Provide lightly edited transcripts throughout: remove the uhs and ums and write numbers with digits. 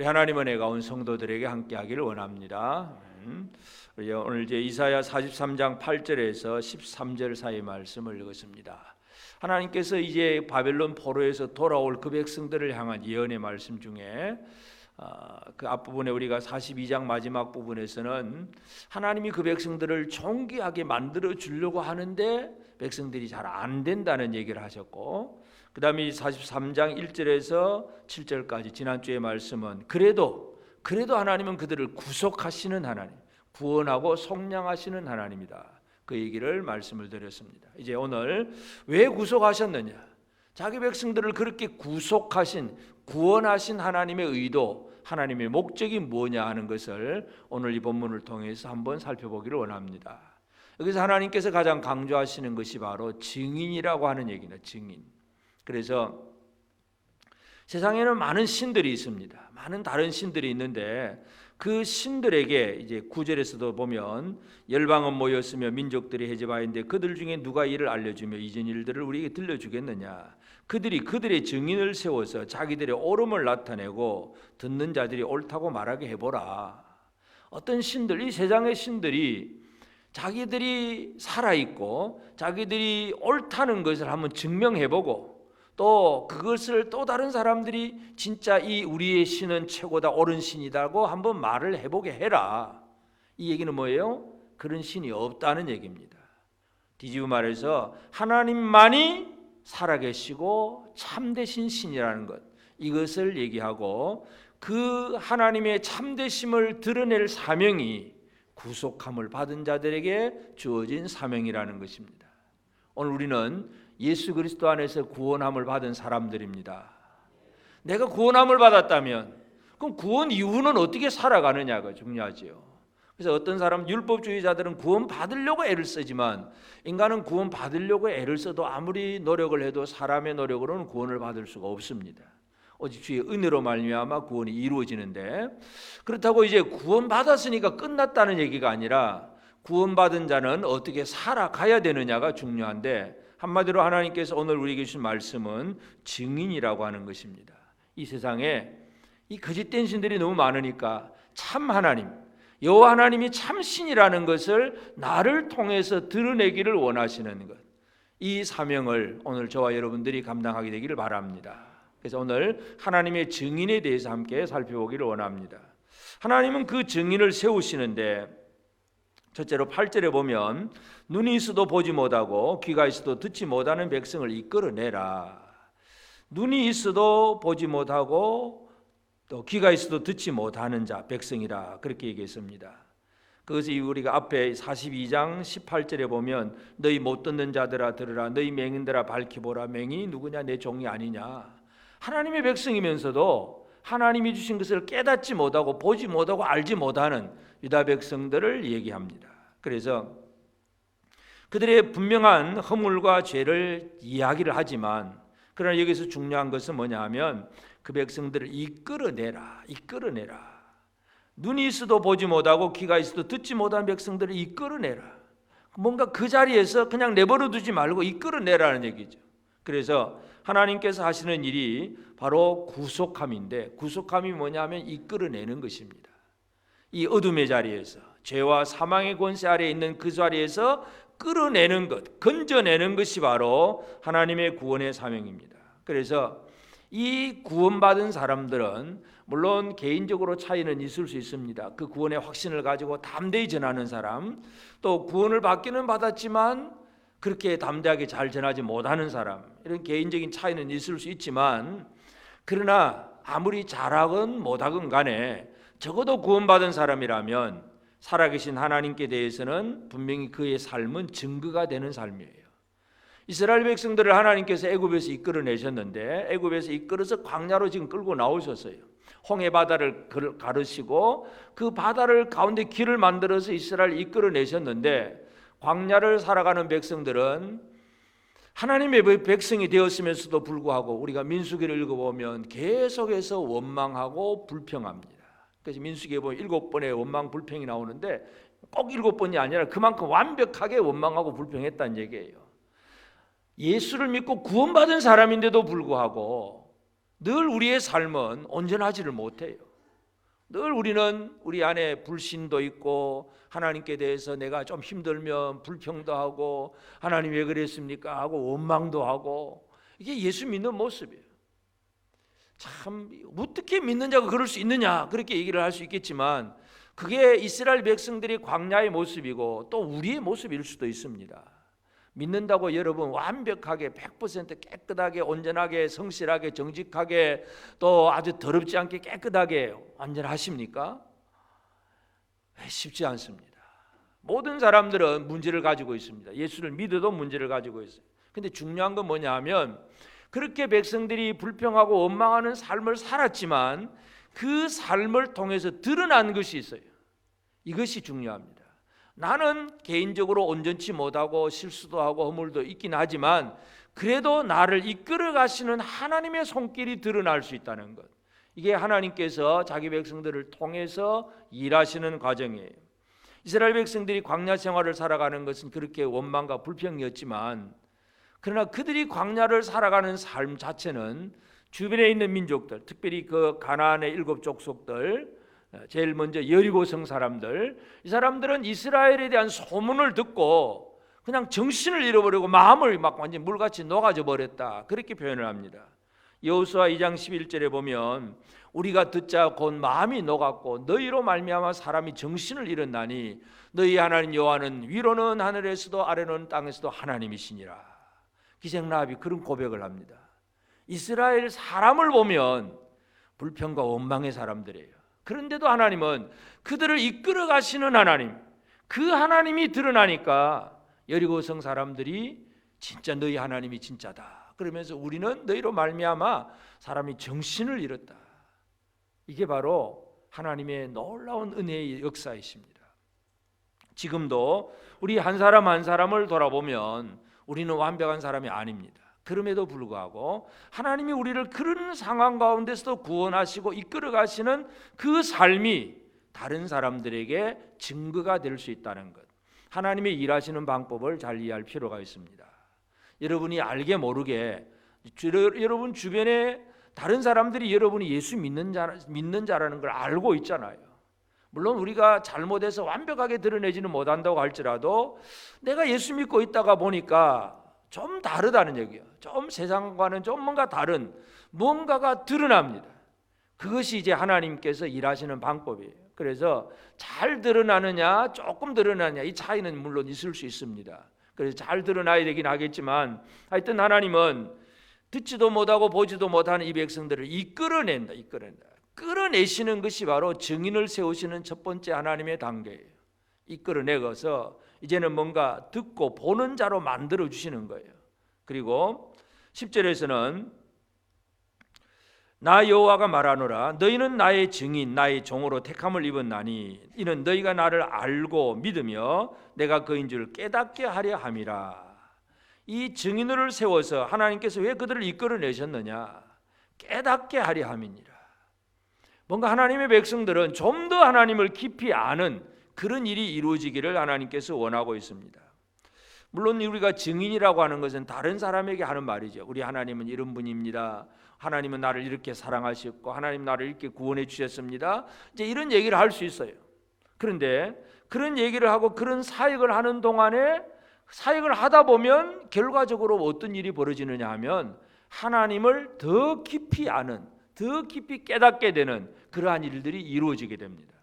우리 하나님 은혜가 온 성도들에게 함께하기를 원합니다. 우리 오늘 이제 이사야 43장 8절에서 13절 사이 말씀을 읽었습니다. 하나님께서 이제 바벨론 포로에서 돌아올 그 백성들을 향한 예언의 말씀 중에 그 앞부분에 우리가 42장 마지막 부분에서는 하나님이 그 백성들을 존귀하게 만들어 주려고 하는데 백성들이 잘 안 된다는 얘기를 하셨고, 그 다음에 43장 1절에서 7절까지 지난주의 말씀은 그래도 하나님은 그들을 구속하시는 하나님, 구원하고 속량하시는 하나님이다, 그 얘기를 말씀을 드렸습니다. 이제 오늘 왜 구속하셨느냐, 자기 백성들을 그렇게 구속하신, 구원하신 하나님의 의도, 하나님의 목적이 뭐냐 하는 것을 오늘 이 본문을 통해서 한번 살펴보기를 원합니다. 여기서 하나님께서 가장 강조하시는 것이 바로 증인이라고 하는 얘기는 증인. 그래서 세상에는 많은 신들이 있습니다. 많은 다른 신들이 있는데 그 신들에게 이제 9절에서도 보면 열방은 모였으며 민족들이 해제하였는데 그들 중에 누가 이를 알려주며 이전 일들을 우리에게 들려주겠느냐. 그들이 그들의 증인을 세워서 자기들의 옳음을 나타내고 듣는 자들이 옳다고 말하게 해보라. 어떤 신들, 이 세상의 신들이 자기들이 살아있고 자기들이 옳다는 것을 한번 증명해보고 또 그것을 또 다른 사람들이 진짜 이 우리의 신은 최고다, 옳은 신이다고 한번 말을 해보게 해라. 이 얘기는 뭐예요? 그런 신이 없다는 얘기입니다. 뒤집어 말해서 하나님만이 살아계시고 참되신 신이라는 것, 이것을 얘기하고 그 하나님의 참되심을 드러낼 사명이 구속함을 받은 자들에게 주어진 사명이라는 것입니다. 오늘 우리는 예수 그리스도 안에서 구원함을 받은 사람들입니다. 내가 구원함을 받았다면 그럼 구원 이후는 어떻게 살아가느냐가 중요하지요. 그래서 어떤 사람, 율법주의자들은 구원 받으려고 애를 쓰지만 인간은 구원 받으려고 애를 써도 아무리 노력을 해도 사람의 노력으로는 구원을 받을 수가 없습니다. 오직 주의 은혜로 말미암아 구원이 이루어지는데, 그렇다고 이제 구원 받았으니까 끝났다는 얘기가 아니라 구원받은 자는 어떻게 살아가야 되느냐가 중요한데, 한마디로 하나님께서 오늘 우리에게 주신 말씀은 증인이라고 하는 것입니다. 이 세상에 이 거짓된 신들이 너무 많으니까 참 하나님, 여호와 하나님이 참신이라는 것을 나를 통해서 드러내기를 원하시는 것, 이 사명을 오늘 저와 여러분들이 감당하게 되기를 바랍니다. 그래서 오늘 하나님의 증인에 대해서 함께 살펴보기를 원합니다. 하나님은 그 증인을 세우시는데, 첫째로 8절에 보면 눈이 있어도 보지 못하고 귀가 있어도 듣지 못하는 백성을 이끌어내라. 눈이 있어도 보지 못하고 또 귀가 있어도 듣지 못하는 자, 백성이라, 그렇게 얘기했습니다. 그것이 우리가 앞에 42장 18절에 보면 너희 못 듣는 자들아 들으라, 너희 맹인들아 밝히보라, 맹인이 누구냐, 내 종이 아니냐. 하나님의 백성이면서도 하나님이 주신 것을 깨닫지 못하고 보지 못하고 알지 못하는 유다 백성들을 얘기합니다. 그래서 그들의 분명한 허물과 죄를 이야기를 하지만, 그러나 여기서 중요한 것은 뭐냐 하면 그 백성들을 이끌어내라. 눈이 있어도 보지 못하고 귀가 있어도 듣지 못한 백성들을 이끌어내라. 뭔가 그 자리에서 그냥 내버려 두지 말고 이끌어내라는 얘기죠. 그래서 하나님께서 하시는 일이 바로 구속함인데, 구속함이 뭐냐면 이끌어내는 것입니다. 이 어둠의 자리에서, 죄와 사망의 권세 아래에 있는 그 자리에서 끌어내는 것, 건져내는 것이 바로 하나님의 구원의 사명입니다. 그래서 이 구원받은 사람들은 물론 개인적으로 차이는 있을 수 있습니다. 그 구원의 확신을 가지고 담대히 전하는 사람, 또 구원을 받기는 받았지만 그렇게 담대하게 잘 전하지 못하는 사람, 이런 개인적인 차이는 있을 수 있지만, 그러나 아무리 잘하건 못하건 간에 적어도 구원받은 사람이라면 살아계신 하나님께 대해서는 분명히 그의 삶은 증거가 되는 삶이에요. 이스라엘 백성들을 하나님께서 애굽에서 이끌어내셨는데, 애굽에서 이끌어서 광야로 지금 끌고 나오셨어요. 홍해 바다를 가르시고 그 바다를 가운데 길을 만들어서 이스라엘을 이끌어내셨는데, 광야를 살아가는 백성들은 하나님의 백성이 되었으면서도 불구하고 우리가 민수기를 읽어보면 계속해서 원망하고 불평합니다. 그래서 민수기에 보면 7번의 원망 불평이 나오는데 꼭 7번이 아니라 그만큼 완벽하게 원망하고 불평했다는 얘기예요. 예수를 믿고 구원받은 사람인데도 불구하고 늘 우리의 삶은 온전하지를 못해요. 늘 우리는 우리 안에 불신도 있고 하나님께 대해서 내가 좀 힘들면 불평도 하고 하나님 왜 그랬습니까 하고 원망도 하고, 이게 예수 믿는 모습이에요. 참 어떻게 믿는 자가 그럴 수 있느냐 그렇게 얘기를 할 수 있겠지만, 그게 이스라엘 백성들이 광야의 모습이고 또 우리의 모습일 수도 있습니다. 믿는다고 여러분 완벽하게 100% 깨끗하게 온전하게 성실하게 정직하게 또 아주 더럽지 않게 깨끗하게 완전하십니까? 쉽지 않습니다. 모든 사람들은 문제를 가지고 있습니다. 예수를 믿어도 문제를 가지고 있어요. 근데 중요한 건 뭐냐 하면, 그렇게 백성들이 불평하고 원망하는 삶을 살았지만 그 삶을 통해서 드러난 것이 있어요. 이것이 중요합니다. 나는 개인적으로 온전치 못하고 실수도 하고 허물도 있긴 하지만 그래도 나를 이끌어 가시는 하나님의 손길이 드러날 수 있다는 것, 이게 하나님께서 자기 백성들을 통해서 일하시는 과정이에요. 이스라엘 백성들이 광야 생활을 살아가는 것은 그렇게 원망과 불평이었지만, 그러나 그들이 광야를 살아가는 삶 자체는 주변에 있는 민족들, 특별히 그 가나안의 7 족속들, 제일 먼저 여리고성 사람들, 이 사람들은 이스라엘에 대한 소문을 듣고 그냥 정신을 잃어버리고 마음을 막 완전 물같이 녹아져 버렸다, 그렇게 표현을 합니다. 여호수아 2장 11절에 보면 우리가 듣자 곧 마음이 녹았고 너희로 말미암아 사람이 정신을 잃었나니 너희 하나님 여호와는 위로는 하늘에서도 아래로는 땅에서도 하나님이시니라. 기생 라합이 그런 고백을 합니다. 이스라엘 사람을 보면 불평과 원망의 사람들이에요. 그런데도 하나님은 그들을 이끌어 가시는 하나님, 그 하나님이 드러나니까 여리고성 사람들이 진짜 너희 하나님이 진짜다 그러면서 우리는 너희로 말미암아 사람이 정신을 잃었다. 이게 바로 하나님의 놀라운 은혜의 역사이십니다. 지금도 우리 한 사람 한 사람을 돌아보면 우리는 완벽한 사람이 아닙니다. 그럼에도 불구하고 하나님이 우리를 그런 상황 가운데서도 구원하시고 이끌어 가시는 그 삶이 다른 사람들에게 증거가 될 수 있다는 것, 하나님의 일하시는 방법을 잘 이해할 필요가 있습니다. 여러분이 알게 모르게 여러분 주변에 다른 사람들이 여러분이 예수 믿는 자라는 걸 알고 있잖아요. 물론 우리가 잘못해서 완벽하게 드러내지는 못한다고 할지라도 내가 예수 믿고 있다가 보니까 좀 다르다는 얘기예요. 좀 세상과는 좀 뭔가 다른 뭔가가 드러납니다. 그것이 이제 하나님께서 일하시는 방법이에요. 그래서 잘 드러나느냐 조금 드러나느냐 이 차이는 물론 있을 수 있습니다. 그래서 잘 드러나야 되긴 하겠지만 하여튼 하나님은 듣지도 못하고 보지도 못하는 이 백성들을 이끌어낸다. 끌어내시는 것이 바로 증인을 세우시는 첫 번째 하나님의 단계예요. 이끌어내서 이제는 뭔가 듣고 보는 자로 만들어 주시는 거예요. 그리고 10절에서는 나 여호와가 말하노라 너희는 나의 증인 나의 종으로 택함을 입었나니 이는 너희가 나를 알고 믿으며 내가 그인 줄 깨닫게 하려 함이라. 이 증인을 세워서 하나님께서 왜 그들을 이끌어내셨느냐, 깨닫게 하려 함이니라. 뭔가 하나님의 백성들은 좀 더 하나님을 깊이 아는 그런 일이 이루어지기를 하나님께서 원하고 있습니다. 물론 우리가 증인이라고 하는 것은 다른 사람에게 하는 말이죠. 우리 하나님은 이런 분입니다. 하나님은 나를 이렇게 사랑하셨고 하나님 나를 이렇게 구원해 주셨습니다. 이제 이런 얘기를 할 수 있어요. 그런데 그런 얘기를 하고 그런 사역을 하는 동안에 사역을 하다 보면 결과적으로 어떤 일이 벌어지느냐 하면 하나님을 더 깊이 아는, 더 깊이 깨닫게 되는 그러한 일들이 이루어지게 됩니다.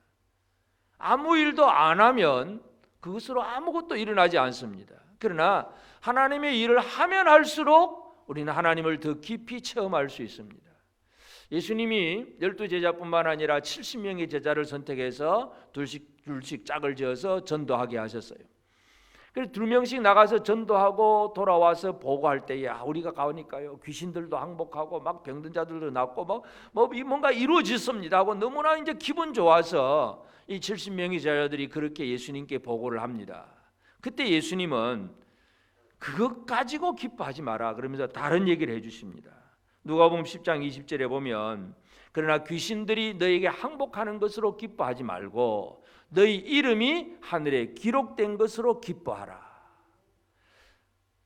아무 일도 안 하면 그것으로 아무것도 일어나지 않습니다. 그러나 하나님의 일을 하면 할수록 우리는 하나님을 더 깊이 체험할 수 있습니다. 예수님이 12제자뿐만 아니라 70명의 제자를 선택해서 둘씩 짝을 지어서 전도하게 하셨어요. 그래서 2명씩 나가서 전도하고 돌아와서 보고할 때 야 우리가 가니까요 귀신들도 항복하고 막 병든 자들도 낫고 뭐 뭔가 이루어졌습니다 하고 너무나 이제 기분 좋아서 이 70명의 제자들이 그렇게 예수님께 보고를 합니다. 그때 예수님은 그것 가지고 기뻐하지 마라 그러면서 다른 얘기를 해주십니다. 누가복음 10장 20절에 보면 그러나 귀신들이 너에게 항복하는 것으로 기뻐하지 말고 너희 이름이 하늘에 기록된 것으로 기뻐하라.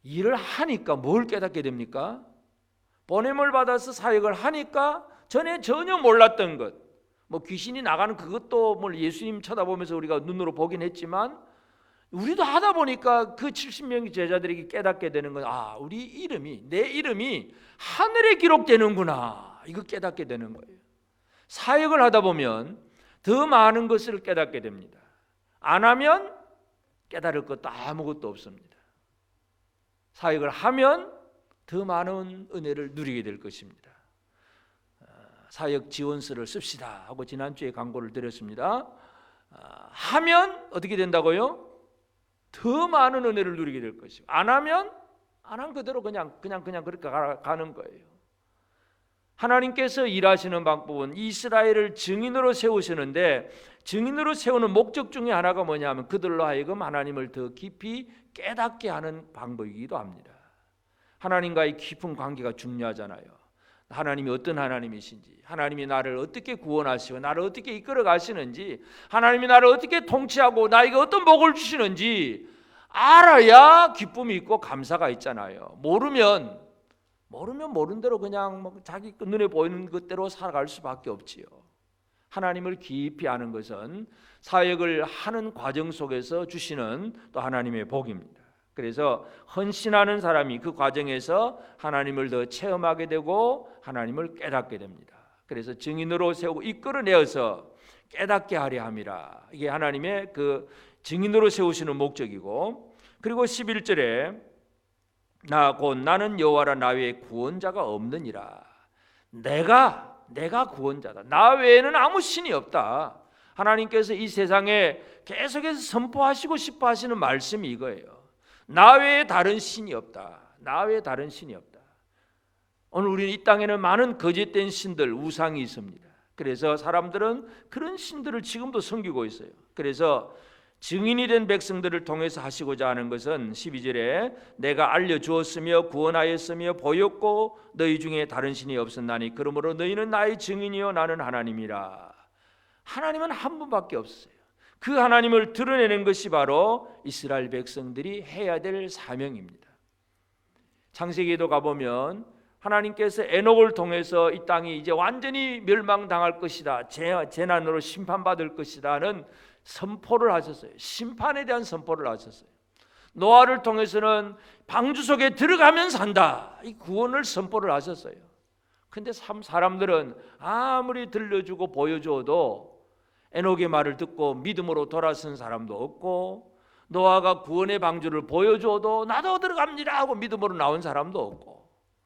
일을 하니까 뭘 깨닫게 됩니까? 보냄을 받아서 사역을 하니까 전에 전혀 몰랐던 것, 뭐 귀신이 나가는 그것도 뭐 예수님 쳐다보면서 우리가 눈으로 보긴 했지만 우리도 하다 보니까 그 70명의 제자들에게 깨닫게 되는 건 우리 이름이, 내 이름이 하늘에 기록되는구나, 이거 깨닫게 되는 거예요. 사역을 하다 보면 더 많은 것을 깨닫게 됩니다. 안 하면 깨달을 것도 아무것도 없습니다. 사역을 하면 더 많은 은혜를 누리게 될 것입니다. 사역 지원서를 씁시다 하고 지난주에 광고를 드렸습니다. 하면 어떻게 된다고요? 더 많은 은혜를 누리게 될 것이고, 안 하면 안 한 그대로 그냥 그렇게 가는 거예요. 하나님께서 일하시는 방법은 이스라엘을 증인으로 세우시는데, 증인으로 세우는 목적 중에 하나가 뭐냐면 그들로 하여금 하나님을 더 깊이 깨닫게 하는 방법이기도 합니다. 하나님과의 깊은 관계가 중요하잖아요. 하나님이 어떤 하나님이신지, 하나님이 나를 어떻게 구원하시고 나를 어떻게 이끌어 가시는지, 하나님이 나를 어떻게 통치하고 나에게 어떤 복을 주시는지 알아야 기쁨이 있고 감사가 있잖아요. 모르면 모른 대로 그냥 뭐 자기 눈에 보이는 것대로 살아갈 수밖에 없지요. 하나님을 깊이 아는 것은 사역을 하는 과정 속에서 주시는 또 하나님의 복입니다. 그래서 헌신하는 사람이 그 과정에서 하나님을 더 체험하게 되고 하나님을 깨닫게 됩니다. 그래서 증인으로 세우고 이끌어내어서 깨닫게 하려 함이라. 이게 하나님의 그 증인으로 세우시는 목적이고, 그리고 11절에 나 곧 나는 여호와라, 나 외에 구원자가 없느니라. 내가 구원자다. 나 외에는 아무 신이 없다. 하나님께서 이 세상에 계속해서 선포하시고 싶어 하시는 말씀이 이거예요. 나 외에 다른 신이 없다. 나 외에 다른 신이 없다. 오늘 우리는 이 땅에는 많은 거짓된 신들, 우상이 있습니다. 그래서 사람들은 그런 신들을 지금도 섬기고 있어요. 그래서 증인이 된 백성들을 통해서 하시고자 하는 것은 12절에 내가 알려주었으며 구원하였으며 보였고 너희 중에 다른 신이 없었나니 그러므로 너희는 나의 증인이요 나는 하나님이라. 하나님은 한 분밖에 없어요. 그 하나님을 드러내는 것이 바로 이스라엘 백성들이 해야 될 사명입니다. 창세기에도 가보면 하나님께서 에녹을 통해서 이 땅이 이제 완전히 멸망당할 것이다, 재난으로 심판받을 것이다 는 선포를 하셨어요. 심판에 대한 선포를 하셨어요. 노아를 통해서는 방주 속에 들어가면 산다, 이 구원을 선포를 하셨어요. 근데 사람들은 아무리 들려주고 보여줘도 에녹의 말을 듣고 믿음으로 돌아선 사람도 없고, 노아가 구원의 방주를 보여줘도 나도 들어갑니다 하고 믿음으로 나온 사람도 없고,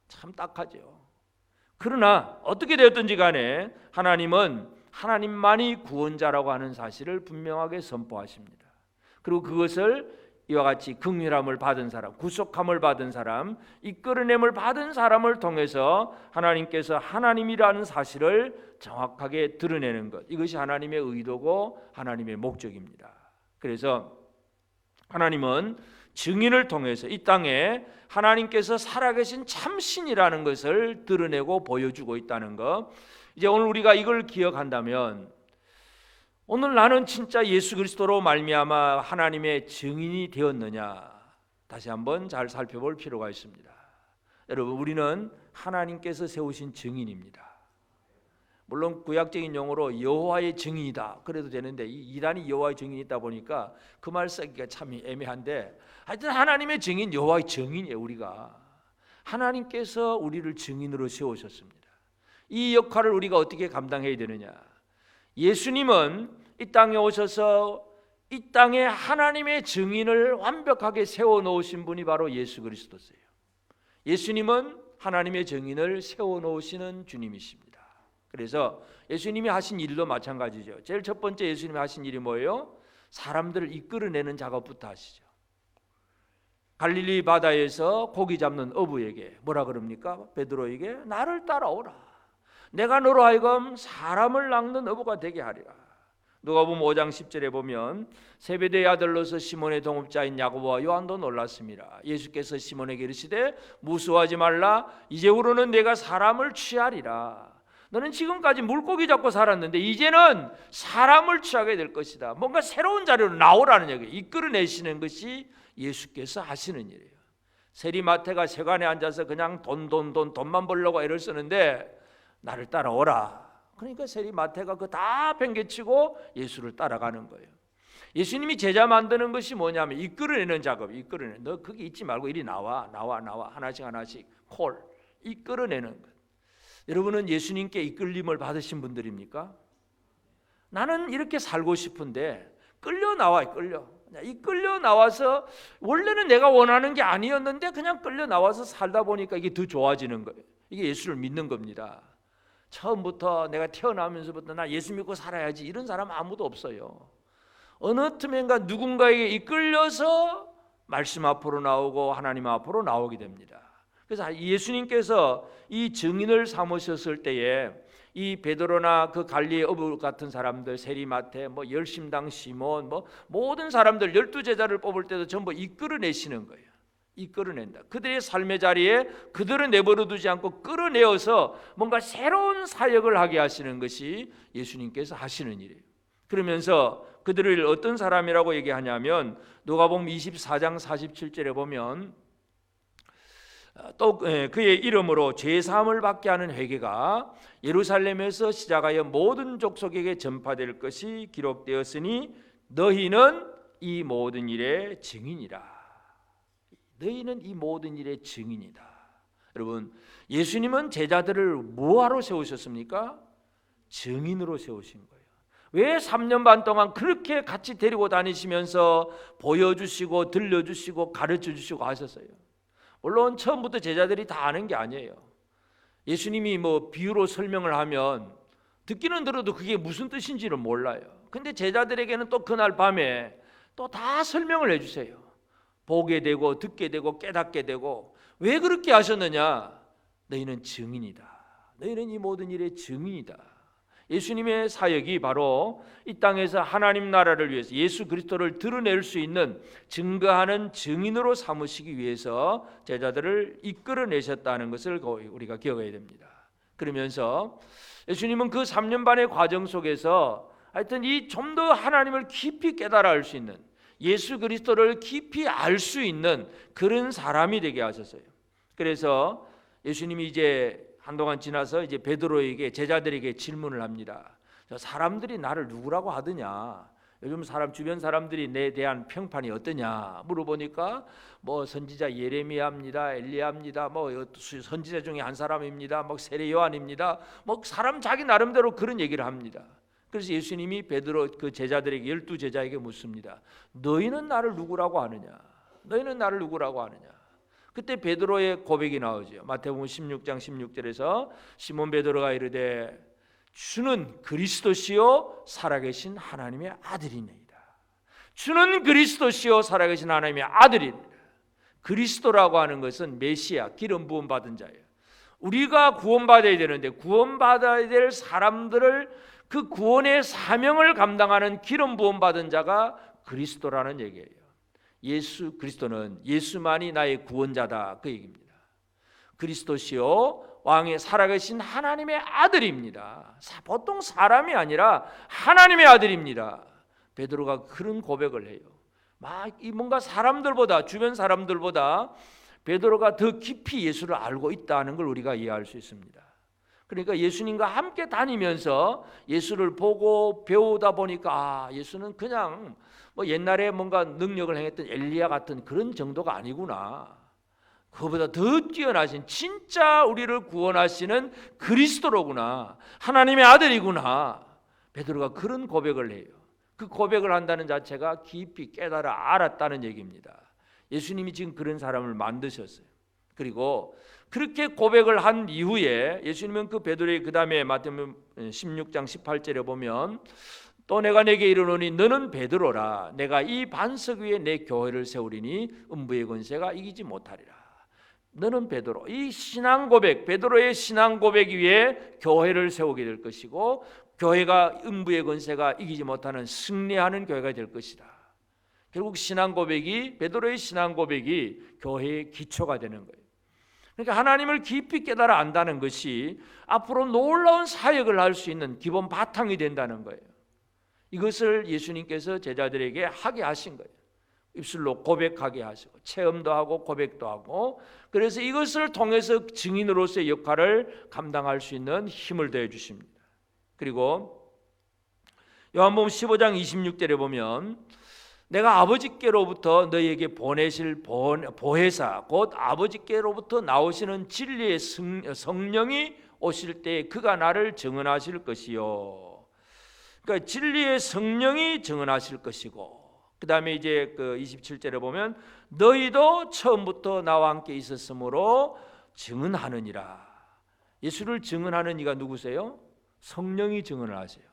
참 딱하죠. 그러나 어떻게 되었든지 간에 하나님은 하나님만이 구원자라고 하는 사실을 분명하게 선포하십니다. 그리고 그것을 이와 같이 긍휼함을 받은 사람, 구속함을 받은 사람, 이끌어냄을 받은 사람을 통해서 하나님께서 하나님이라는 사실을 정확하게 드러내는 것, 이것이 하나님의 의도고 하나님의 목적입니다. 그래서 하나님은 증인을 통해서 이 땅에 하나님께서 살아계신 참신이라는 것을 드러내고 보여주고 있다는 것, 이제 오늘 우리가 이걸 기억한다면 오늘 나는 진짜 예수 그리스도로 말미암아 하나님의 증인이 되었느냐, 다시 한번 잘 살펴볼 필요가 있습니다. 여러분, 우리는 하나님께서 세우신 증인입니다. 물론 구약적인 용어로 여호와의 증인이다 그래도 되는데, 이 이단이 여호와의 증인이 있다 보니까 그 말 쓰기가 참 애매한데, 하여튼 하나님의 증인, 여호와의 증인이에요. 우리가 하나님께서 우리를 증인으로 세우셨습니다. 이 역할을 우리가 어떻게 감당해야 되느냐? 예수님은 이 땅에 오셔서 이 땅에 하나님의 증인을 완벽하게 세워놓으신 분이 바로 예수 그리스도세요. 예수님은 하나님의 증인을 세워놓으시는 주님이십니다. 그래서 예수님이 하신 일도 마찬가지죠. 제일 첫 번째 예수님이 하신 일이 뭐예요? 사람들을 이끌어내는 작업부터 하시죠. 갈릴리 바다에서 고기 잡는 어부에게 뭐라 그럽니까? 베드로에게 나를 따라오라. 내가 너로 하여금 사람을 낚는 어부가 되게 하리라. 누가복음 5장 10절에 보면 세베대의 아들로서 시몬의 동업자인 야고보와 요한도 놀랐습니다. 예수께서 시몬에게 이르시되 무수하지 말라. 이제후로는 내가 사람을 취하리라. 너는 지금까지 물고기 잡고 살았는데 이제는 사람을 취하게 될 것이다. 뭔가 새로운 자료로 나오라는 얘기예요. 이끌어내시는 것이 예수께서 하시는 일이에요. 세리마태가 세관에 앉아서 그냥 돈만 벌려고 애를 쓰는데 나를 따라오라. 그러니까 세리마태가 그 다 팽개치고 예수를 따라가는 거예요. 예수님이 제자 만드는 것이 뭐냐면 이끌어내는 작업. 너 거기 있지 말고 이리 나와 하나씩 콜 이끌어내는 것. 여러분은 예수님께 이끌림을 받으신 분들입니까? 나는 이렇게 살고 싶은데 끌려 나와서 원래는 내가 원하는 게 아니었는데 그냥 끌려 나와서 살다 보니까 이게 더 좋아지는 거예요. 이게 예수를 믿는 겁니다. 처음부터 내가 태어나면서부터 나 예수 믿고 살아야지 이런 사람 아무도 없어요. 어느 틈엔가 누군가에게 이끌려서 말씀 앞으로 나오고 하나님 앞으로 나오게 됩니다. 그래서 예수님께서 이 증인을 삼으셨을 때에 이 베드로나 그 갈리의 어부 같은 사람들, 세리마태, 열심당 시몬, 모든 사람들 12제자를 뽑을 때도 전부 이끌어내시는 거예요. 이끌어낸다. 그들의 삶의 자리에 그들을 내버려 두지 않고 끌어내어서 뭔가 새로운 사역을 하게 하시는 것이 예수님께서 하시는 일이에요. 그러면서 그들을 어떤 사람이라고 얘기하냐면 누가복음 24장 47절에 보면 또 그의 이름으로 죄사함을 받게 하는 회개가 예루살렘에서 시작하여 모든 족속에게 전파될 것이 기록되었으니 너희는 이 모든 일의 증인이라. 너희는 이 모든 일의 증인이다. 여러분, 예수님은 제자들을 뭐하러 세우셨습니까? 증인으로 세우신 거예요. 왜 3년 반 동안 그렇게 같이 데리고 다니시면서 보여주시고 들려주시고 가르쳐주시고 하셨어요? 물론 처음부터 제자들이 다 아는 게 아니에요. 예수님이 비유로 설명을 하면 듣기는 들어도 그게 무슨 뜻인지를 몰라요. 근데 제자들에게는 또 그날 밤에 또 다 설명을 해주세요. 보게 되고 듣게 되고 깨닫게 되고. 왜 그렇게 하셨느냐? 너희는 증인이다. 너희는 이 모든 일의 증인이다. 예수님의 사역이 바로 이 땅에서 하나님 나라를 위해서 예수 그리스도를 드러낼 수 있는 증거하는 증인으로 삼으시기 위해서 제자들을 이끌어내셨다는 것을 우리가 기억해야 됩니다. 그러면서 예수님은 그 3년 반의 과정 속에서 하여튼 이 좀 더 하나님을 깊이 깨달아 알 수 있는, 예수 그리스도를 깊이 알 수 있는 그런 사람이 되게 하셨어요. 그래서 예수님이 이제 한동안 지나서 이제 베드로에게, 제자들에게 질문을 합니다. 사람들이 나를 누구라고 하더냐? 요즘 주변 사람들이 내에 대한 평판이 어떠냐 물어보니까 선지자 예레미야입니다, 엘리야입니다, 선지자 중에 한 사람입니다, 세례 요한입니다, 사람 자기 나름대로 그런 얘기를 합니다. 그래서 예수님이 베드로 그 제자들에게, 12제자에게 묻습니다. 너희는 나를 누구라고 하느냐? 너희는 나를 누구라고 하느냐? 그때 베드로의 고백이 나오죠. 마태복음 16장 16절에서 시몬 베드로가 이르되 주는 그리스도시요 살아계신 하나님의 아들이니이다. 주는 그리스도시요 살아계신 하나님의 아들이니이다. 그리스도라고 하는 것은 메시아, 기름 부음 받은 자예요. 우리가 구원받아야 되는데 구원받아야 될 사람들을 그 구원의 사명을 감당하는 기름 부음 받은 자가 그리스도라는 얘기예요. 예수 그리스도는 예수만이 나의 구원자다, 그 얘기입니다. 그리스도시요 왕의 살아계신 하나님의 아들입니다. 보통 사람이 아니라 하나님의 아들입니다. 베드로가 그런 고백을 해요. 뭔가 사람들보다, 주변 사람들보다 베드로가 더 깊이 예수를 알고 있다는 걸 우리가 이해할 수 있습니다. 그러니까 예수님과 함께 다니면서 예수를 보고 배우다 보니까 예수는 그냥 옛날에 뭔가 능력을 행했던 엘리야 같은 그런 정도가 아니구나. 그보다 더 뛰어나신 진짜 우리를 구원하시는 그리스도로구나. 하나님의 아들이구나. 베드로가 그런 고백을 해요. 그 고백을 한다는 자체가 깊이 깨달아 알았다는 얘기입니다. 예수님이 지금 그런 사람을 만드셨어요. 그리고 그렇게 고백을 한 이후에 예수님은 그 베드로의 그 다음에 마태복음 16장 18절에 보면 또 내가 내게 이르노니 너는 베드로라. 내가 이 반석 위에 내 교회를 세우리니 음부의 권세가 이기지 못하리라. 너는 베드로. 이 신앙 고백, 베드로의 신앙 고백 위에 교회를 세우게 될 것이고 교회가 음부의 권세가 이기지 못하는 승리하는 교회가 될 것이다. 결국 신앙 고백이, 베드로의 신앙 고백이 교회의 기초가 되는 거예요. 그러니까 하나님을 깊이 깨달아 안다는 것이 앞으로 놀라운 사역을 할 수 있는 기본 바탕이 된다는 거예요. 이것을 예수님께서 제자들에게 하게 하신 거예요. 입술로 고백하게 하시고 체험도 하고 고백도 하고, 그래서 이것을 통해서 증인으로서의 역할을 감당할 수 있는 힘을 더해 주십니다. 그리고 요한복음 15장 26절에 보면 내가 아버지께로부터 너희에게 보내실 보혜사 곧 아버지께로부터 나오시는 진리의 성령이 오실 때 그가 나를 증언하실 것이요. 그러니까 진리의 성령이 증언하실 것이고, 그 다음에 이제 그 27절에 보면 너희도 처음부터 나와 함께 있었으므로 증언하느니라. 예수를 증언하는 이가 누구세요? 성령이 증언을 하세요.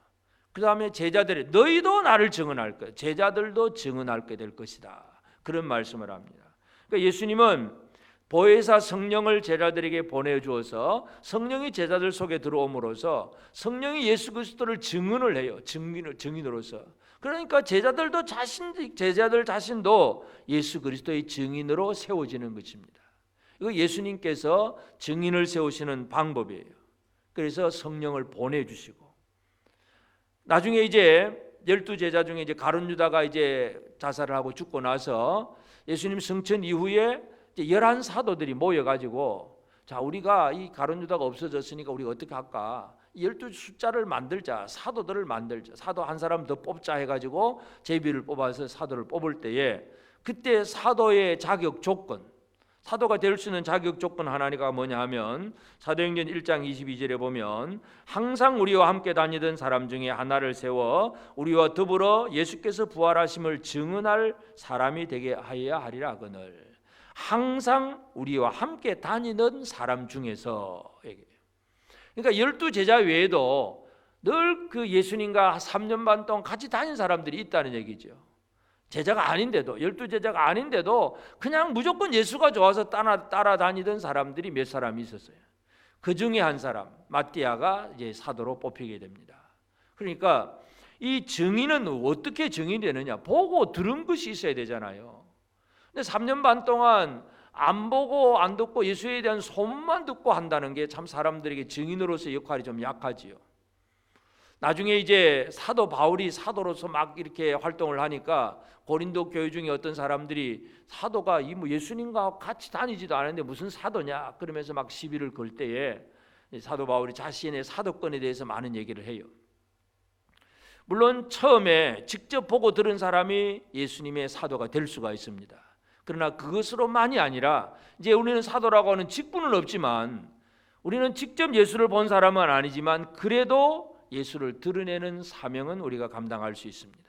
그 다음에 제자들이 너희도 나를 증언할 거야. 제자들도 증언하게 될 것이다. 그런 말씀을 합니다. 그러니까 예수님은 보혜사 성령을 제자들에게 보내주어서 성령이 제자들 속에 들어옴으로써 성령이 예수 그리스도를 증언을 해요. 증인으로서. 그러니까 제자들 자신도 예수 그리스도의 증인으로 세워지는 것입니다. 이거 예수님께서 증인을 세우시는 방법이에요. 그래서 성령을 보내주시고, 나중에 이제 12제자 중에 이제 가룟 유다가 이제 자살을 하고 죽고 나서 예수님 승천 이후에 이제 11 사도들이 모여가지고, 자, 우리가 이 가룟 유다가 없어졌으니까 우리가 어떻게 할까? 12 숫자를 만들자, 사도들을 만들자, 사도 한 사람 더 뽑자 해가지고 제비를 뽑아서 사도를 뽑을 때에 그때 사도의 자격 조건, 사도가 될 수 있는 자격 조건 하나가 뭐냐 하면 사도행전 1장 22절에 보면 항상 우리와 함께 다니던 사람 중에 하나를 세워 우리와 더불어 예수께서 부활하심을 증언할 사람이 되게 하여야 하리라 하거늘. 항상 우리와 함께 다니는 사람 중에서, 그러니까 12제자 외에도 늘 그 예수님과 3년 반 동안 같이 다닌 사람들이 있다는 얘기죠. 제자가 아닌데도, 12제자가 아닌데도 그냥 무조건 예수가 좋아서 따라다니던 사람들이 몇 사람이 있었어요. 그 중에 한 사람 마띠아가 이제 사도로 뽑히게 됩니다. 그러니까 이 증인은 어떻게 증인이 되느냐? 보고 들은 것이 있어야 되잖아요. 근데 3년 반 동안 안 보고 안 듣고 예수에 대한 소문만 듣고 한다는 게 참 사람들에게 증인으로서의 역할이 좀 약하지요. 나중에 이제 사도 바울이 사도로서 막 이렇게 활동을 하니까 고린도 교회 중에 어떤 사람들이 사도가 이 뭐 예수님과 같이 다니지도 않았는데 무슨 사도냐 그러면서 막 시비를 걸 때에 사도 바울이 자신의 사도권에 대해서 많은 얘기를 해요. 물론 처음에 직접 보고 들은 사람이 예수님의 사도가 될 수가 있습니다. 그러나 그것으로만이 아니라 이제 우리는 사도라고 하는 직분은 없지만 우리는 직접 예수를 본 사람은 아니지만 그래도 예수를 드러내는 사명은 우리가 감당할 수 있습니다.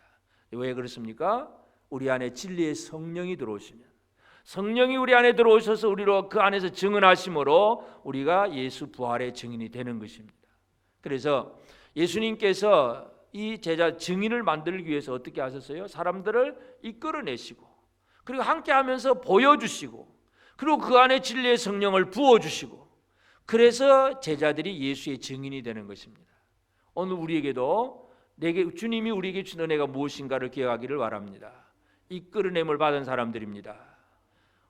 왜 그렇습니까? 우리 안에 진리의 성령이 들어오시면, 성령이 우리 안에 들어오셔서 우리로 그 안에서 증언하심으로 우리가 예수 부활의 증인이 되는 것입니다. 그래서 예수님께서 이 제자 증인을 만들기 위해서 어떻게 하셨어요? 사람들을 이끌어내시고 그리고 함께하면서 보여주시고 그리고 그 안에 진리의 성령을 부어주시고 그래서 제자들이 예수의 증인이 되는 것입니다. 오늘 우리에게도 주님이 우리에게 주는 은혜가 무엇인가를 기억하기를 바랍니다. 이끌어냄을 받은 사람들입니다.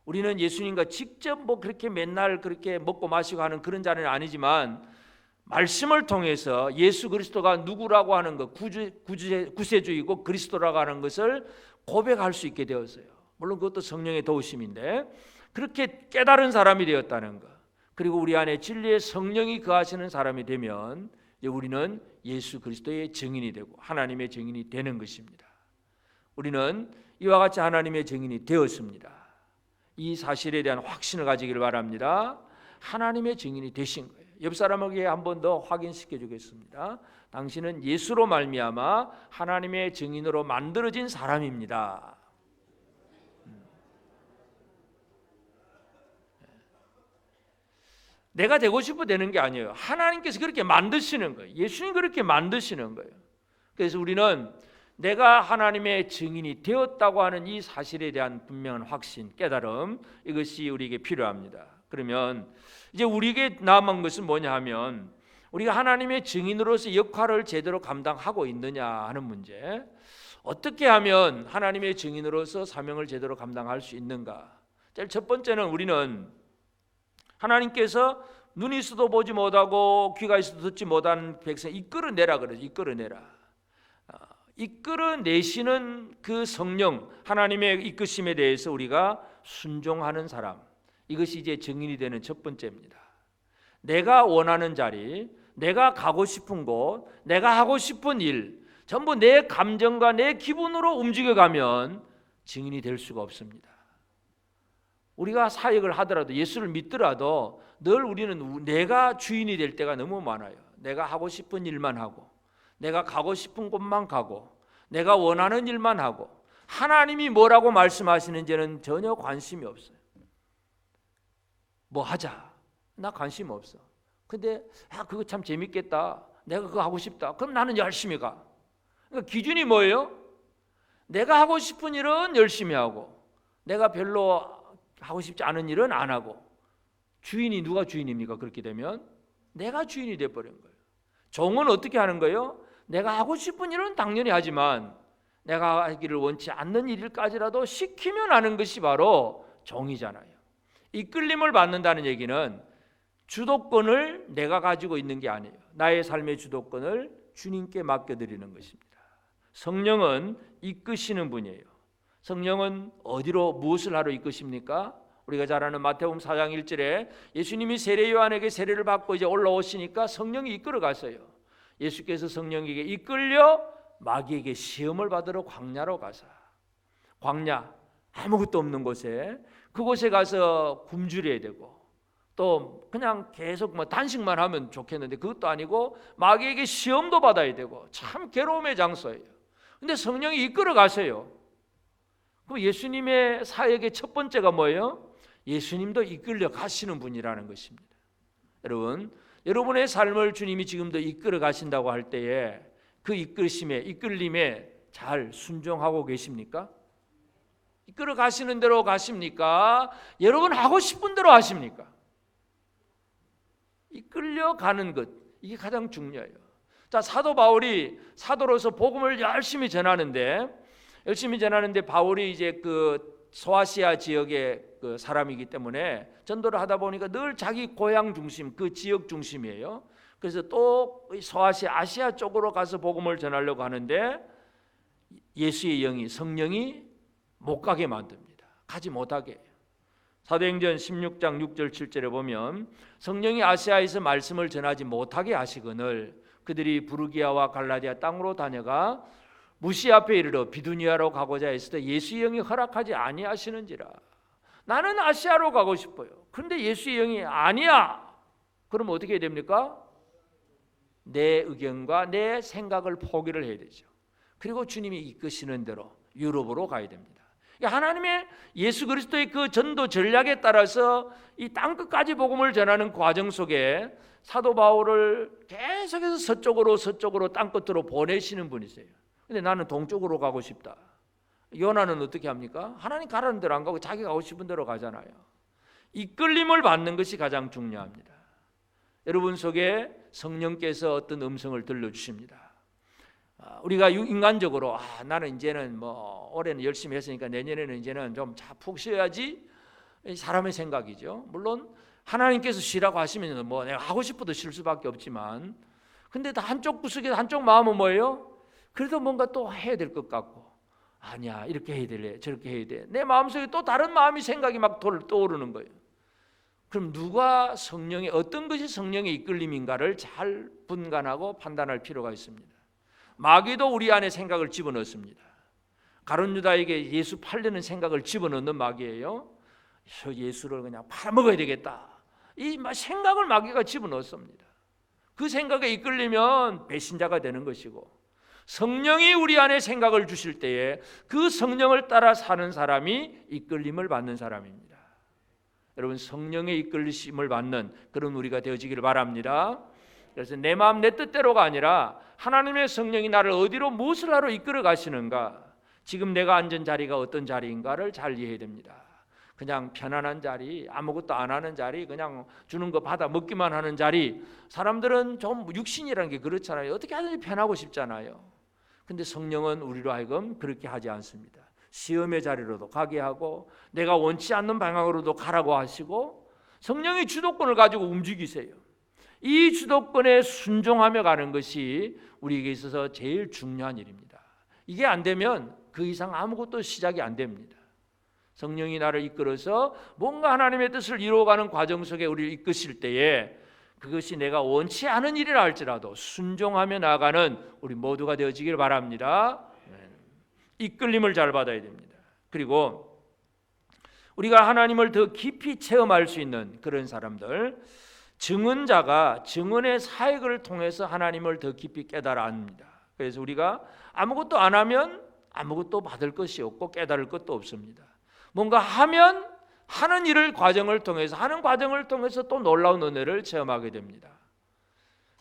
우리는 예수님과 직접 뭐 그렇게 맨날 그렇게 먹고 마시고 하는 그런 자는 아니지만 말씀을 통해서 예수 그리스도가 누구라고 하는 것, 구세주이고 그리스도라고 하는 것을 고백할 수 있게 되었어요. 물론 그것도 성령의 도우심인데 그렇게 깨달은 사람이 되었다는 것, 그리고 우리 안에 진리의 성령이 거하시는 사람이 되면 우리는 예수 그리스도의 증인이 되고 하나님의 증인이 되는 것입니다. 우리는 이와 같이 하나님의 증인이 되었습니다. 이 사실에 대한 확신을 가지기를 바랍니다. 하나님의 증인이 되신 거예요. 옆 사람에게 한 번 더 확인시켜 주겠습니다. 당신은 예수로 말미암아 하나님의 증인으로 만들어진 사람입니다. 내가 되고 싶어 되는 게 아니에요. 하나님께서 그렇게 만드시는 거예요. 예수님 그렇게 만드시는 거예요. 그래서 우리는 내가 하나님의 증인이 되었다고 하는 이 사실에 대한 분명한 확신, 깨달음, 이것이 우리에게 필요합니다. 그러면 이제 우리에게 남은 것은 뭐냐 하면 우리가 하나님의 증인으로서 역할을 제대로 감당하고 있느냐 하는 문제. 어떻게 하면 하나님의 증인으로서 사명을 제대로 감당할 수 있는가? 제일 첫 번째는 우리는 하나님께서 눈이 있어도 보지 못하고 귀가 있어도 듣지 못한 백성 이끌어내라 그러죠. 이끌어내라. 이끌어내시는 그 성령, 하나님의 이끄심에 대해서 우리가 순종하는 사람, 이것이 이제 증인이 되는 첫 번째입니다. 내가 원하는 자리, 내가 가고 싶은 곳, 내가 하고 싶은 일, 전부 내 감정과 내 기분으로 움직여가면 증인이 될 수가 없습니다. 우리가 사역을 하더라도 예수를 믿더라도 늘 우리는 내가 주인이 될 때가 너무 많아요. 내가 하고 싶은 일만 하고, 내가 가고 싶은 곳만 가고, 내가 원하는 일만 하고, 하나님이 뭐라고 말씀하시는지는 전혀 관심이 없어요. 뭐 하자, 나 관심 없어. 근데 그거 참 재밌겠다, 내가 그거 하고 싶다, 그럼 나는 열심히 가. 그러니까 기준이 뭐예요? 내가 하고 싶은 일은 열심히 하고, 내가 별로 하고 싶지 않은 일은 안 하고. 주인이 누가 주인입니까? 그렇게 되면 내가 주인이 돼버린 거예요. 종은 어떻게 하는 거예요? 내가 하고 싶은 일은 당연히 하지만 내가 하기를 원치 않는 일일까지라도 시키면 하는 것이 바로 종이잖아요. 이끌림을 받는다는 얘기는 주도권을 내가 가지고 있는 게 아니에요. 나의 삶의 주도권을 주님께 맡겨드리는 것입니다. 성령은 이끄시는 분이에요. 성령은 어디로 무엇을 하러 이끄십니까? 우리가 잘 아는 마태복음 4장 1절에 예수님이 세례 요한에게 세례를 받고 이제 올라오시니까 성령이 이끌어 갔어요. 예수께서 성령에게 이끌려 마귀에게 시험을 받으러 광야로 가사, 광야 아무것도 없는 곳에, 그곳에 가서 굶주려야 되고 또 그냥 계속 뭐 단식만 하면 좋겠는데 그것도 아니고 마귀에게 시험도 받아야 되고 참 괴로움의 장소예요. 근데 성령이 이끌어 가세요. 그럼 예수님의 사역의 첫 번째가 뭐예요? 예수님도 이끌려 가시는 분이라는 것입니다. 여러분, 여러분의 삶을 주님이 지금도 이끌어 가신다고 할 때에 그 이끌림에 잘 순종하고 계십니까? 이끌어 가시는 대로 가십니까? 여러분 하고 싶은 대로 하십니까? 이끌려 가는 것, 이게 가장 중요해요. 자, 사도 바울이 사도로서 복음을 열심히 전하는데 바울이 이제 그 소아시아 지역의 그 사람이기 때문에 전도를 하다 보니까 늘 자기 고향 중심, 그 지역 중심이에요. 그래서 또 아시아 쪽으로 가서 복음을 전하려고 하는데 예수의 영이, 성령이 못 가게 만듭니다. 가지 못하게. 사도행전 16장 6절 7절에 보면 성령이 아시아에서 말씀을 전하지 못하게 하시거늘 그들이 부르기아와 갈라디아 땅으로 다녀가 무시 앞에 이르러 비두니아로 가고자 했을 때 예수의 영이 허락하지 아니하시는지라. 나는 아시아로 가고 싶어요. 그런데 예수의 영이 아니야. 그러면 어떻게 해야 됩니까? 내 의견과 내 생각을 포기를 해야 되죠. 그리고 주님이 이끄시는 대로 유럽으로 가야 됩니다. 하나님의 예수 그리스도의 그 전도 전략에 따라서 이 땅끝까지 복음을 전하는 과정 속에 사도 바울을 계속해서 서쪽으로 땅끝으로 보내시는 분이세요. 근데 나는 동쪽으로 가고 싶다. 요나는 어떻게 합니까? 하나님 가라는 대로 안 가고 자기가 가고 싶은 대로 가잖아요. 이끌림을 받는 것이 가장 중요합니다. 여러분 속에 성령께서 어떤 음성을 들려주십니다. 우리가 인간적으로 나는 이제는 뭐 올해는 열심히 했으니까 내년에는 이제는 좀 푹 쉬어야지, 사람의 생각이죠. 물론 하나님께서 쉬라고 하시면 뭐 내가 하고 싶어도 쉴 수밖에 없지만, 근데 한쪽 구석에서 한쪽 마음은 뭐예요? 그래도 뭔가 또 해야 될 것 같고, 아니야 이렇게 해야 될래 저렇게 해야 돼. 내 마음속에 또 다른 마음이 생각이 막 떠오르는 거예요. 그럼 누가 성령의 어떤 것이 성령의 이끌림인가를 잘 분간하고 판단할 필요가 있습니다. 마귀도 우리 안에 생각을 집어넣습니다. 가룟 유다에게 예수 팔려는 생각을 집어넣는 마귀예요. 예수를 그냥 팔아먹어야 되겠다, 이 생각을 마귀가 집어넣습니다. 그 생각에 이끌리면 배신자가 되는 것이고, 성령이 우리 안에 생각을 주실 때에 그 성령을 따라 사는 사람이 이끌림을 받는 사람입니다. 여러분, 성령의 이끌림을 받는 그런 우리가 되어지기를 바랍니다. 그래서 내 마음 내 뜻대로가 아니라 하나님의 성령이 나를 어디로 무엇을 하러 이끌어 가시는가, 지금 내가 앉은 자리가 어떤 자리인가를 잘 이해해야 됩니다. 그냥 편안한 자리, 아무것도 안 하는 자리, 그냥 주는 거 받아 먹기만 하는 자리, 사람들은 좀 육신이라는 게 그렇잖아요. 어떻게 하든지 편하고 싶잖아요. 근데 성령은 우리로 하여금 그렇게 하지 않습니다. 시험의 자리로도 가게 하고 내가 원치 않는 방향으로도 가라고 하시고, 성령의 주도권을 가지고 움직이세요. 이 주도권에 순종하며 가는 것이 우리에게 있어서 제일 중요한 일입니다. 이게 안 되면 그 이상 아무것도 시작이 안 됩니다. 성령이 나를 이끌어서 뭔가 하나님의 뜻을 이루어가는 과정 속에 우리를 이끄실 때에 그것이 내가 원치 않은 일이라 할지라도 순종하며 나아가는 우리 모두가 되어지길 바랍니다. 이끌림을 잘 받아야 됩니다. 그리고 우리가 하나님을 더 깊이 체험할 수 있는 그런 사람들, 증언자가 증언의 사역을 통해서 하나님을 더 깊이 깨달아 압니다. 그래서 우리가 아무것도 안 하면 아무것도 받을 것이 없고 깨달을 것도 없습니다. 뭔가 하면 하는 일을 과정을 통해서 하는 과정을 통해서 또 놀라운 은혜를 체험하게 됩니다.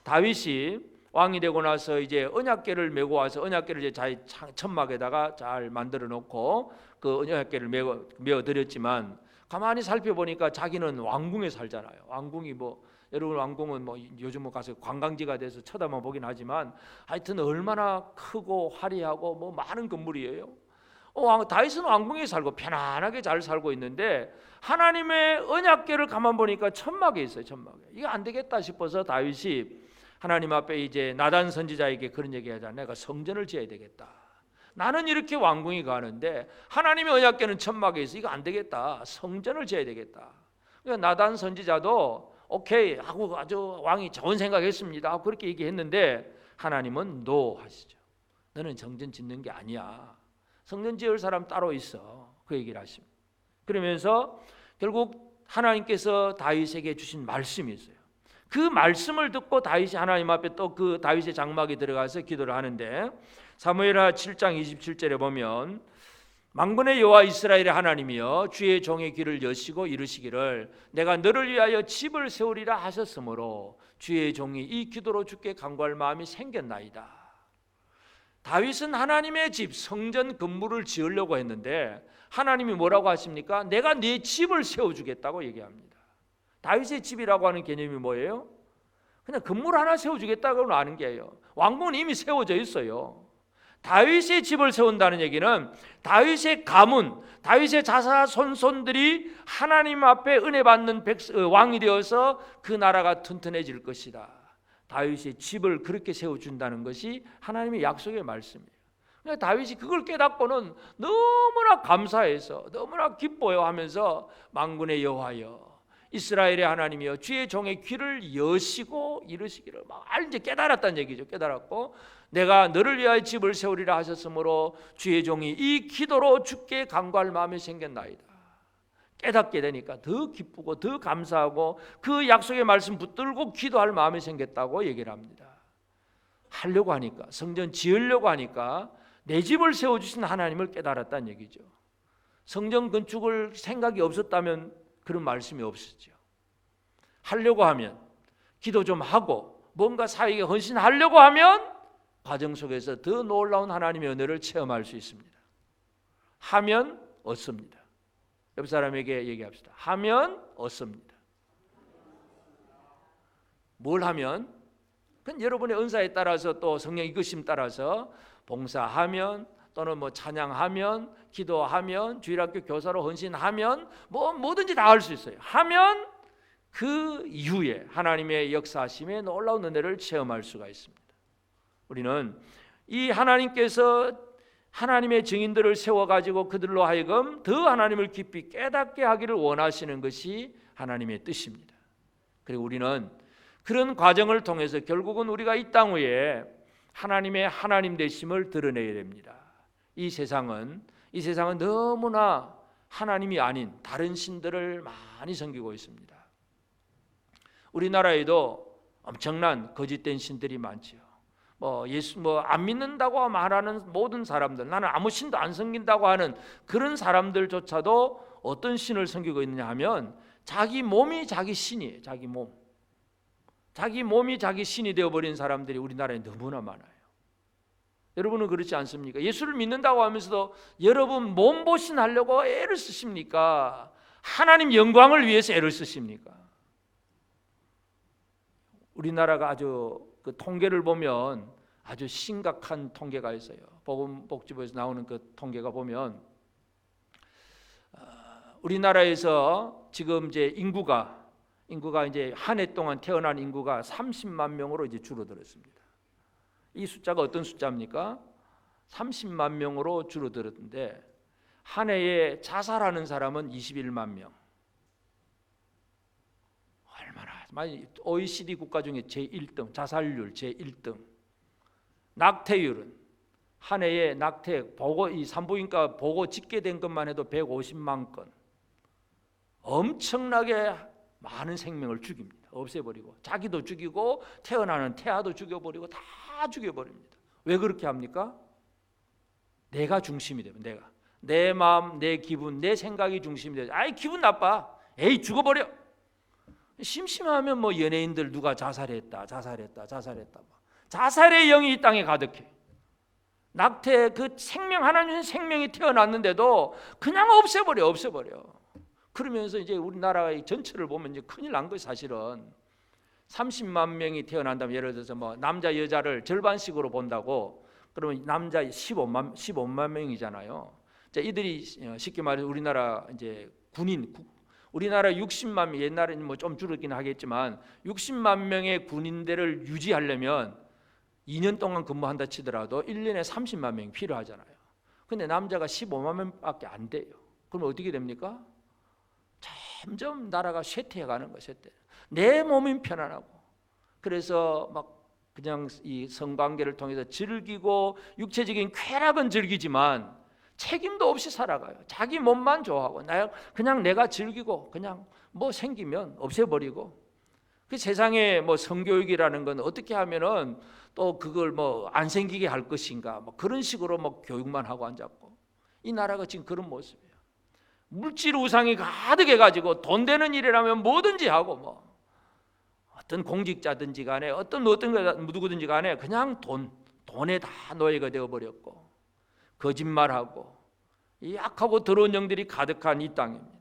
다윗이 왕이 되고 나서 이제 언약궤를 메고 와서 언약궤를 이제 자기 천막에다가 잘 만들어 놓고 그 언약궤를 메어 드렸지만 가만히 살펴보니까 자기는 왕궁에 살잖아요. 왕궁이 뭐 여러분 왕궁은 뭐 요즘 가서 관광지가 돼서 쳐다만 보긴 하지만 하여튼 얼마나 크고 화려하고 뭐 많은 건물이에요. 다윗은 왕궁에 살고 편안하게 잘 살고 있는데 하나님의 언약궤를 가만 보니까 천막에 있어요. 천막에. 이거 안 되겠다 싶어서 다윗이 하나님 앞에 이제 나단 선지자에게 그런 얘기하잖아요. 내가 성전을 지어야 되겠다. 나는 이렇게 왕궁에 가는데 하나님의 언약궤는 천막에 있어. 이거 안 되겠다. 성전을 지어야 되겠다. 그러니까 나단 선지자도 오케이 하고 아주 왕이 좋은 생각했습니다. 그렇게 얘기했는데 하나님은 노 하시죠. 너는 성전 짓는 게 아니야. 성전 지을 사람 따로 있어. 그 얘기를 하십니다. 그러면서 결국 하나님께서 다윗에게 주신 말씀이 있어요. 그 말씀을 듣고 다윗이 하나님 앞에 또 그 다윗의 장막에 들어가서 기도를 하는데 사무엘하 7장 27절에 보면 만군의 여호와 이스라엘의 하나님이여 주의 종의 귀를 여시고 이르시기를 내가 너를 위하여 집을 세우리라 하셨으므로 주의 종이 이 기도로 주께 간구할 마음이 생겼나이다. 다윗은 하나님의 집 성전 건물을 지으려고 했는데 하나님이 뭐라고 하십니까? 내가 네 집을 세워주겠다고 얘기합니다. 다윗의 집이라고 하는 개념이 뭐예요? 그냥 건물 하나 세워주겠다고 하는 게예요. 왕궁은 이미 세워져 있어요. 다윗의 집을 세운다는 얘기는 다윗의 가문, 다윗의 자손들이 하나님 앞에 은혜 받는 왕이 되어서 그 나라가 튼튼해질 것이다. 다윗의 집을 그렇게 세워준다는 것이 하나님의 약속의 말씀이에요. 그러니까 다윗이 그걸 깨닫고는 너무나 감사해서 너무나 기뻐요 하면서 만군의 여호와여 이스라엘의 하나님이여 주의 종의 귀를 여시고 이르시기를 막 이제 깨달았다는 얘기죠. 깨달았고 내가 너를 위하여 집을 세우리라 하셨으므로 주의 종이 이 기도로 주께 간구할 마음이 생겼나이다. 깨닫게 되니까 더 기쁘고 더 감사하고 그 약속의 말씀 붙들고 기도할 마음이 생겼다고 얘기를 합니다. 하려고 하니까 성전 지으려고 하니까 내 집을 세워주신 하나님을 깨달았다는 얘기죠. 성전 건축을 생각이 없었다면 그런 말씀이 없었죠. 하려고 하면 기도 좀 하고 뭔가 사회에 헌신하려고 하면 과정 속에서 더 놀라운 하나님의 은혜를 체험할 수 있습니다. 하면 얻습니다. 옆 사람에게 얘기합시다. 하면 얻습니다. 뭘 하면? 그건 여러분의 은사에 따라서 또 성령 이끄심 따라서 봉사하면 또는 뭐 찬양하면 기도하면 주일학교 교사로 헌신하면 뭐든지 다 할 수 있어요. 하면 그 이후에 하나님의 역사하심의 놀라운 은혜를 체험할 수가 있습니다. 우리는 이 하나님께서 하나님의 증인들을 세워가지고 그들로 하여금 더 하나님을 깊이 깨닫게 하기를 원하시는 것이 하나님의 뜻입니다. 그리고 우리는 그런 과정을 통해서 결국은 우리가 이 땅 위에 하나님의 하나님 되심을 드러내야 됩니다. 이 세상은 너무나 하나님이 아닌 다른 신들을 많이 섬기고 있습니다. 우리나라에도 엄청난 거짓된 신들이 많지요. 예수 안 믿는다고 말하는 모든 사람들, 나는 아무 신도 안 섬긴다고 하는 그런 사람들조차도 어떤 신을 섬기고 있느냐 하면 자기 몸이 자기 신이에요. 자기 몸이 자기 신이 되어버린 사람들이 우리나라에 너무나 많아요. 여러분은 그렇지 않습니까? 예수를 믿는다고 하면서도 여러분 몸보신 하려고 애를 쓰십니까? 하나님 영광을 위해서 애를 쓰십니까? 우리나라가 아주 그 통계를 보면 아주 심각한 통계가 있어요. 보건복지부에서 나오는 그 통계가 보면 우리나라에서 지금 이제 인구가 이제 한 해 동안 태어난 인구가 30만 명으로 이제 줄어들었습니다. 이 숫자가 어떤 숫자입니까? 30만 명으로 줄어들었는데 한 해에 자살하는 사람은 21만 명. 얼마나 OECD 국가 중에 제1등, 자살률 제1등. 낙태율은 한 해에 낙태 보고 이 산부인과 보고 집계된 것만 해도 150만 건. 엄청나게 많은 생명을 죽입니다. 없애버리고 자기도 죽이고 태어나는 태아도 죽여버리고 다 죽여버립니다. 왜 그렇게 합니까? 내가 중심이 되면 내 마음, 내 기분, 내 생각이 중심이 되죠. 아이 기분 나빠. 에이 죽어버려. 심심하면 뭐 연예인들 누가 자살했다. 자살의 영이 이 땅에 가득해. 낙태 그 생명 하나님 생명이 태어났는데도 그냥 없애버려. 그러면서 이제 우리나라의 전체를 보면 이제 큰일 난 거예요. 사실은 30만 명이 태어난다면 예를 들어서 뭐 남자 여자를 절반씩으로 본다고 그러면 남자 15만 명이잖아요. 자, 이들이 쉽게 말해서 우리나라 이제 군인 우리나라 60만 명 옛날에는 뭐 좀 줄었긴 하겠지만 60만 명의 군인들을 유지하려면 2년 동안 근무한다 치더라도 1년에 30만 명이 필요하잖아요. 근데 남자가 15만 명밖에 안 돼요. 그럼 어떻게 됩니까? 점점 나라가 쇠퇴해 가는 거예요. 쇠퇴. 내 몸이 편안하고 그래서 막 그냥 이 성관계를 통해서 즐기고 육체적인 쾌락은 즐기지만 책임도 없이 살아가요. 자기 몸만 좋아하고 그냥 내가 즐기고 그냥 뭐 생기면 없애버리고 그 세상에 뭐 성교육이라는 건 어떻게 하면은 또 그걸 뭐 안 생기게 할 것인가 뭐 그런 식으로 뭐 교육만 하고 앉았고 이 나라가 지금 그런 모습이에요. 물질 우상이 가득해가지고 돈 되는 일이라면 뭐든지 하고 뭐 어떤 공직자든지 간에 어떤 누구든지 간에 그냥 돈에 다 노예가 되어버렸고 거짓말하고 이 악하고 더러운 영들이 가득한 이 땅입니다.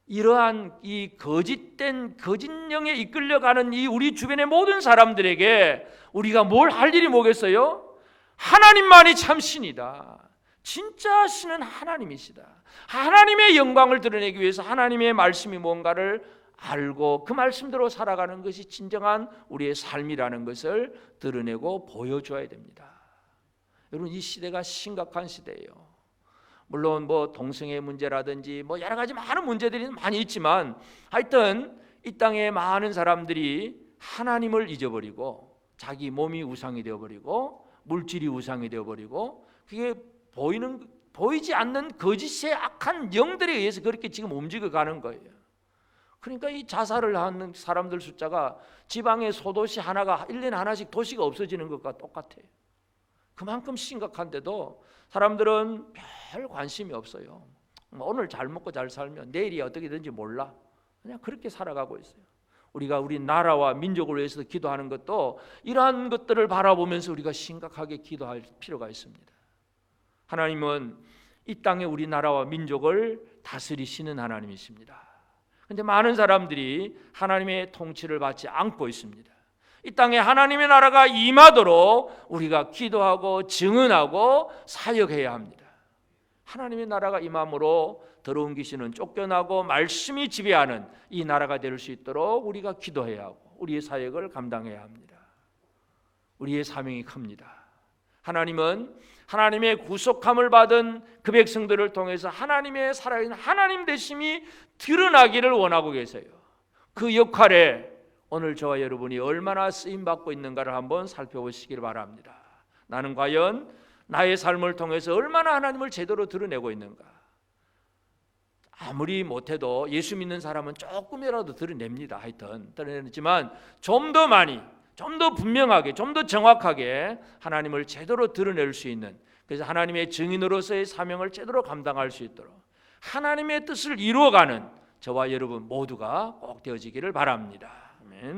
이러한 이 거짓된 거짓령에 이끌려가는 이 우리 주변의 모든 사람들에게 우리가 뭘 할 일이 뭐겠어요? 하나님만이 참 신이다. 진짜 신은 하나님이시다. 하나님의 영광을 드러내기 위해서 하나님의 말씀이 뭔가를 알고 그 말씀대로 살아가는 것이 진정한 우리의 삶이라는 것을 드러내고 보여줘야 됩니다. 여러분 이 시대가 심각한 시대예요. 물론 뭐 동성애 문제라든지 뭐 여러 가지 많은 문제들이 많이 있지만 하여튼 이 땅에 많은 사람들이 하나님을 잊어버리고 자기 몸이 우상이 되어버리고 물질이 우상이 되어버리고 그게 보이지 않는 거짓의 악한 영들에 의해서 그렇게 지금 움직여가는 거예요. 그러니까 이 자살을 하는 사람들 숫자가 지방의 소도시 하나가 1년에 하나씩 도시가 없어지는 것과 똑같아요. 그만큼 심각한데도 사람들은 별 관심이 없어요. 오늘 잘 먹고 잘 살면 내일이 어떻게 되는지 몰라. 그냥 그렇게 살아가고 있어요. 우리가 우리 나라와 민족을 위해서 기도하는 것도 이러한 것들을 바라보면서 우리가 심각하게 기도할 필요가 있습니다. 하나님은 이 땅에 우리 나라와 민족을 다스리시는 하나님이십니다. 그런데 많은 사람들이 하나님의 통치를 받지 않고 있습니다. 이 땅에 하나님의 나라가 임하도록 우리가 기도하고 증언하고 사역해야 합니다. 하나님의 나라가 임함으로 더러운 귀신은 쫓겨나고 말씀이 지배하는 이 나라가 될 수 있도록 우리가 기도해야 하고 우리의 사역을 감당해야 합니다. 우리의 사명이 큽니다. 하나님은 하나님의 구속함을 받은 그 백성들을 통해서 하나님의 살아있는 하나님 되심이 드러나기를 원하고 계세요. 그 역할에 오늘 저와 여러분이 얼마나 쓰임받고 있는가를 한번 살펴보시길 바랍니다. 나는 과연 나의 삶을 통해서 얼마나 하나님을 제대로 드러내고 있는가. 아무리 못해도 예수 믿는 사람은 조금이라도 드러냅니다. 하여튼 드러내지만 좀 더 많이 좀 더 분명하게 좀 더 정확하게 하나님을 제대로 드러낼 수 있는 그래서 하나님의 증인으로서의 사명을 제대로 감당할 수 있도록 하나님의 뜻을 이루어가는 저와 여러분 모두가 꼭 되어지기를 바랍니다. 아멘.